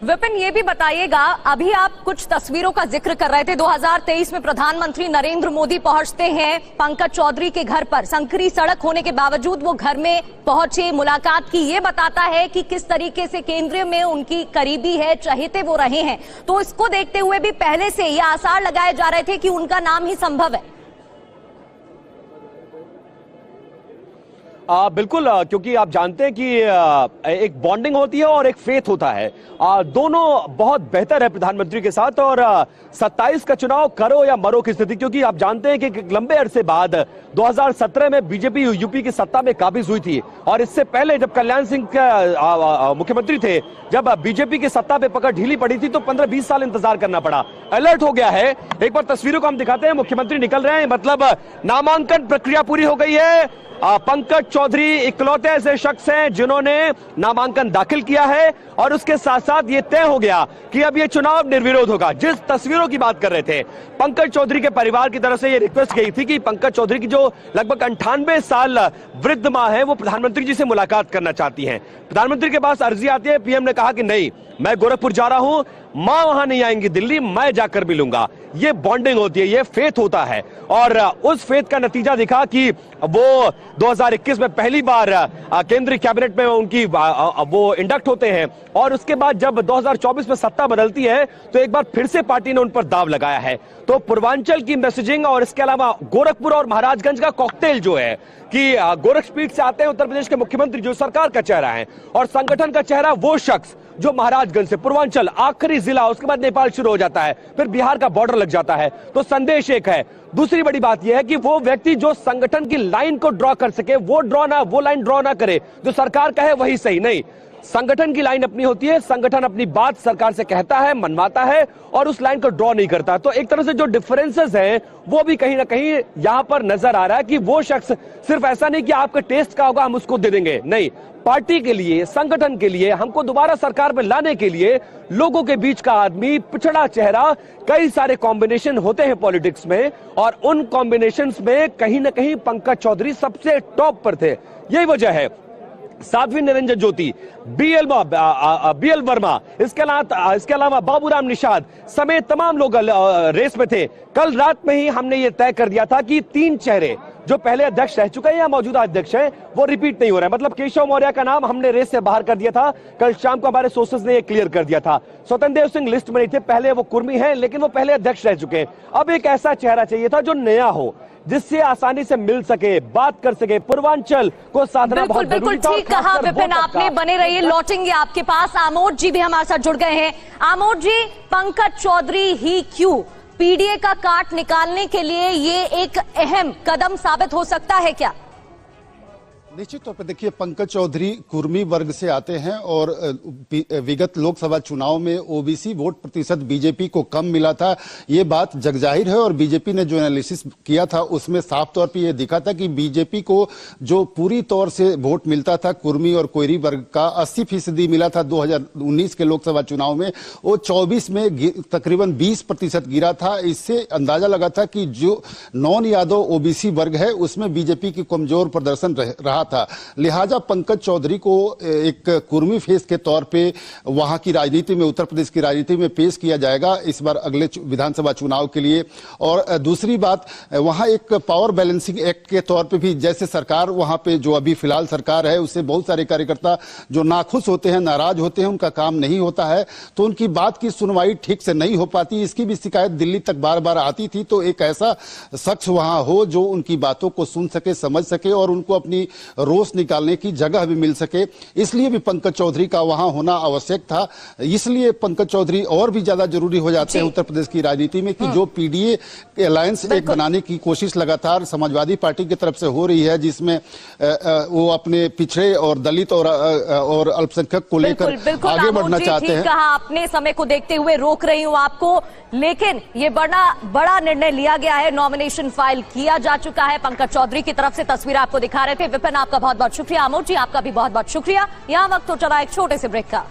विपिन, ये भी बताइएगा, अभी आप कुछ तस्वीरों का जिक्र कर रहे थे। 2023 में प्रधानमंत्री नरेंद्र मोदी पहुंचते हैं पंकज चौधरी के घर पर। संकरी सड़क होने के बावजूद वो घर में पहुंचे, मुलाकात की। ये बताता है कि किस तरीके से केंद्र में उनकी करीबी है, चहेते वो रहे हैं। तो इसको देखते हुए भी पहले से ये आसार लगाए जा रहे थे कि उनका नाम ही संभव है। बिल्कुल, क्योंकि आप जानते हैं कि एक बॉन्डिंग होती है और एक फेथ होता है। दोनों बहुत बेहतर है प्रधानमंत्री के साथ। और 27 का चुनाव करो या मरो की स्थिति, क्योंकि आप जानते हैं कि लंबे अरसे बाद 2017 में बीजेपी यूपी की सत्ता में काबिज हुई थी। और इससे पहले जब कल्याण सिंह मुख्यमंत्री थे, जब बीजेपी की सत्ता पे पकड़ ढीली पड़ी थी, तो 15-20 साल इंतजार करना पड़ा। अलर्ट हो गया है। एक बार तस्वीरों को हम दिखाते हैं। मुख्यमंत्री निकल रहे हैं, मतलब नामांकन प्रक्रिया पूरी हो गई है। पंकज चौधरी इकलौते ऐसे शख्स हैं जिन्होंने नामांकन दाखिल किया है। और उसके साथ साथ ये तय हो गया कि अब ये चुनाव निर्विरोध होगा। जिस तस्वीरों की बात कर रहे थे, पंकज चौधरी के परिवार की तरफ से ये रिक्वेस्ट गई थी कि पंकज चौधरी की जो लगभग 98 साल वृद्ध मां है, वो प्रधानमंत्री जी से मुलाकात करना चाहती हैं। प्रधानमंत्री के पास अर्जी आती है। पीएम ने कहा कि नहीं, मैं गोरखपुर जा रहा हूं, मां वहां नहीं आएंगी दिल्ली, मैं जाकर मिलूंगा। ये बॉन्डिंग होती है, ये फेथ होता है। और उस फेथ का नतीजा दिखा कि वो 2021 में पहली बार केंद्रीय कैबिनेट में उनकी वो इंडक्ट होते हैं। और उसके बाद जब 2024 में सत्ता बदलती है, तो एक बार फिर से पार्टी ने उन पर दाव लगाया है। तो पूर्वांचल की मैसेजिंग और इसके अलावा गोरखपुर और महाराजगंज का कॉकटेल जो है कि गोरखपीठ से आते हैं उत्तर प्रदेश के मुख्यमंत्री, जो सरकार का चेहरा है, और संगठन का चेहरा वो शख्स जो महाराजगंज से पूर्वांचल आखिरी जिला, उसके बाद नेपाल शुरू हो जाता है, फिर बिहार का बॉर्डर लग जाता है। तो संदेश एक है। दूसरी बड़ी बात यह है कि वो व्यक्ति जो संगठन की लाइन को ड्रॉ कर सके, वो लाइन ड्रॉ ना करे जो सरकार का है वही सही। नहीं, संगठन की लाइन अपनी होती है। संगठन अपनी बात सरकार से कहता है, मनवाता है, और उस लाइन को ड्रॉ नहीं करता। तो एक तरह से जो डिफरेंसेस हैं, वो भी कहीं ना कहीं यहां पर नजर आ रहा है कि वो शख्स सिर्फ ऐसा नहीं कि आपके टेस्ट का होगा हम उसको दे देंगे। नहीं, पार्टी के लिए, संगठन के लिए, हमको दोबारा सरकार में लाने के लिए लोगों के बीच का आदमी, पिछड़ा चेहरा। कई सारे कॉम्बिनेशन होते हैं पॉलिटिक्स में, और उन कॉम्बिनेशंस में कहीं ना कहीं पंकज चौधरी सबसे टॉप पर थे। यही वजह है। साध्वी निरंजन ज्योति, बीएल वर्मा, इसके अलावा बाबूराम निषाद समेत तमाम लोग रेस में थे। कल रात में ही हमने ये तय कर दिया था कि 3 चेहरे जो पहले अध्यक्ष रह चुके हैं या मौजूदा अध्यक्ष हैं, वो रिपीट नहीं हो रहा है। मतलब केशव मौर्य का नाम हमने रेस से बाहर कर दिया था। कल शाम को हमारे सोर्सेज ने ये क्लियर कर दिया था। स्वतंत्र देव सिंह लिस्ट में नहीं थे, पहले वो कुर्मी हैं, लेकिन वो पहले अध्यक्ष रह चुके हैं। अब एक ऐसा चेहरा चाहिए था जो नया हो, जिससे आसानी से मिल सके, बात कर सके। पूर्वांचल को साधना बहुत बिल्कुल ठीक कहा विपिन आपने। बने रहिए, लौटेंगे आपके पास। आमोद जी भी हमारे साथ जुड़ गए हैं। आमोद जी, पंकज चौधरी ही क्यों? पीडीए का काट निकालने के लिए ये एक अहम कदम साबित हो सकता है क्या? निश्चित तौर पर देखिए, पंकज चौधरी कुर्मी वर्ग से आते हैं और विगत लोकसभा चुनाव में ओबीसी वोट प्रतिशत बीजेपी को कम मिला था। ये बात जगजाहिर है। और बीजेपी ने जो एनालिसिस किया था उसमें साफ तौर पे ये दिखा था कि बीजेपी को जो पूरी तौर से वोट मिलता था कुर्मी और कोयरी वर्ग का, 80% मिला था 2019 के लोकसभा चुनाव में, वो 24 में तकरीबन 20% गिरा था। इससे अंदाजा लगा था कि जो नॉन यादव ओबीसी वर्ग है उसमें बीजेपी की कमजोर प्रदर्शन रहा था। लिहाजा पंकज चौधरी को एक कुर्मी फेस के तौर पे वहां की राजनीति में, उत्तर प्रदेश की राजनीति में पेश किया जाएगा इस बार अगले विधानसभा चुनाव के लिए। और दूसरी बात, वहां एक पावर बैलेंसिंग एक्ट के तौर पे भी, जैसे सरकार वहां पे जो अभी फिलहाल सरकार है उससे बहुत सारे कार्यकर्ता जो नाखुश होते हैं, नाराज होते हैं, उनका काम नहीं होता है, तो उनकी बात की सुनवाई ठीक से नहीं हो पाती। इसकी भी शिकायत दिल्ली तक बार बार आती थी। तो एक ऐसा शख्स वहां हो जो उनकी बातों को सुन सके, समझ सके और उनको अपनी रोष निकालने की जगह भी मिल सके, इसलिए भी पंकज चौधरी का वहां होना आवश्यक था। इसलिए पंकज चौधरी और भी ज्यादा जरूरी हो जाते हैं उत्तर प्रदेश की राजनीति में, कि जो पीडीए अलायंस एक बनाने की कोशिश लगातार समाजवादी पार्टी की तरफ से हो रही है, जिसमें वो अपने पिछड़े और दलित और अल्पसंख्यक को लेकर आगे बढ़ना चाहते हैं। कहा आपने, समय को देखते हुए रोक रही हूं आपको, लेकिन ये बड़ा निर्णय लिया गया है। नॉमिनेशन फाइल किया जा चुका है। पंकज चौधरी की तरफ से तस्वीर आपको दिखा रहे थे। विपिन, आपका बहुत बहुत शुक्रिया। आमोद जी, आपका भी बहुत बहुत शुक्रिया। यहां वक्त हो चला एक छोटे से ब्रेक का।